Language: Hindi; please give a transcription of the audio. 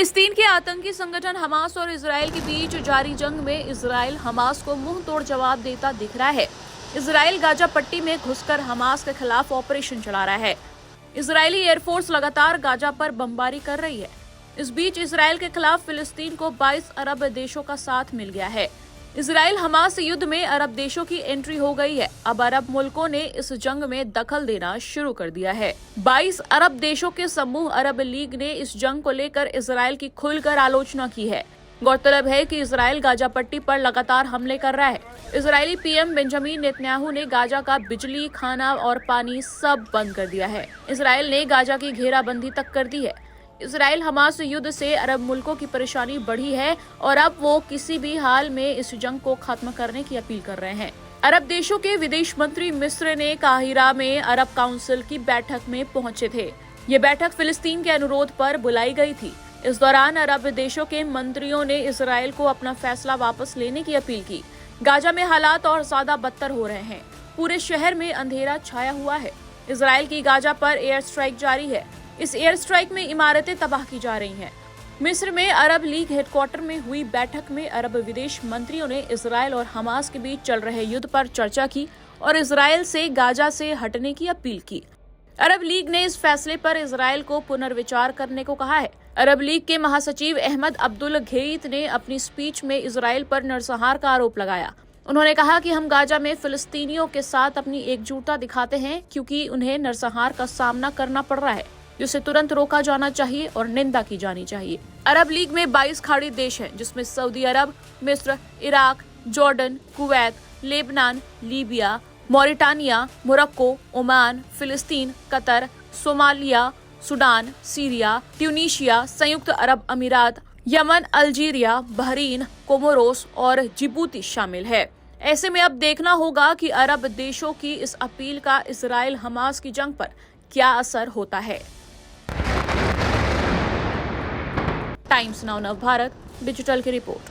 फिलिस्तीन के आतंकी संगठन हमास और इजराइल के बीच जारी जंग में इजराइल हमास को मुंह तोड़ जवाब देता दिख रहा है। इजराइल गाजा पट्टी में घुसकर हमास के खिलाफ ऑपरेशन चला रहा है। इजरायली एयरफोर्स लगातार गाजा पर बमबारी कर रही है। इस बीच इजराइल के खिलाफ फिलिस्तीन को 22 अरब देशों का साथ मिल गया है। इजराइल हमास युद्ध में अरब देशों की एंट्री हो गई है। अब अरब मुल्कों ने इस जंग में दखल देना शुरू कर दिया है। 22 अरब देशों के समूह अरब लीग ने इस जंग को लेकर इजराइल की खुलकर आलोचना की है। गौरतलब है कि इजराइल गाजा पट्टी पर लगातार हमले कर रहा है। इजरायली पीएम बेंजामिन नेतन्याहू ने गाजा का बिजली, खाना और पानी सब बंद कर दिया है। इजराइल ने गाजा की घेराबंदी तक कर दी है। इजराइल हमास युद्ध से अरब मुल्कों की परेशानी बढ़ी है और अब वो किसी भी हाल में इस जंग को खत्म करने की अपील कर रहे हैं। अरब देशों के विदेश मंत्री मिस्र ने काहिरा में अरब काउंसिल की बैठक में पहुंचे थे। ये बैठक फिलिस्तीन के अनुरोध पर बुलाई गई थी। इस दौरान अरब देशों के मंत्रियों ने इजराइल को अपना फैसला वापस लेने की अपील की। गाजा में हालात और ज्यादा बदतर हो रहे हैं। पूरे शहर में अंधेरा छाया हुआ है। इजराइल की गाजा पर एयर स्ट्राइक जारी है। इस एयर स्ट्राइक में इमारतें तबाह की जा रही हैं। मिस्र में अरब लीग हेडक्वार्टर में हुई बैठक में अरब विदेश मंत्रियों ने इजराइल और हमास के बीच चल रहे युद्ध पर चर्चा की और इजराइल से गाजा से हटने की अपील की। अरब लीग ने इस फैसले पर इजराइल को पुनर्विचार करने को कहा है। अरब लीग के महासचिव अहमद अब्दुल घेइत ने अपनी स्पीच में इजराइल पर नरसंहार का आरोप लगाया। उन्होंने कहा कि हम गाजा में फिलिस्तीनियों के साथ अपनी एकजुटता दिखाते हैं क्योंकि उन्हें नरसंहार का सामना करना पड़ रहा है, जिसे तुरंत रोका जाना चाहिए और निंदा की जानी चाहिए। अरब लीग में 22 खाड़ी देश हैं, जिसमें सऊदी अरब, मिस्र, Iraq, Jordan, Kuwait, Lebanon, Libya, Mauritania, Morocco, Oman, फिलिस्तीन, Qatar, Somalia, Sudan, Syria, Tunisia, संयुक्त अरब अमीरात, यमन, अल्जीरिया, बहरीन, कोमोरोस और जिबूती शामिल है। ऐसे में अब देखना होगा कि अरब देशों की इस अपील का इजराइल हमास की जंग पर क्या असर होता है। टाइम्स नाउ नव भारत डिजिटल की रिपोर्ट।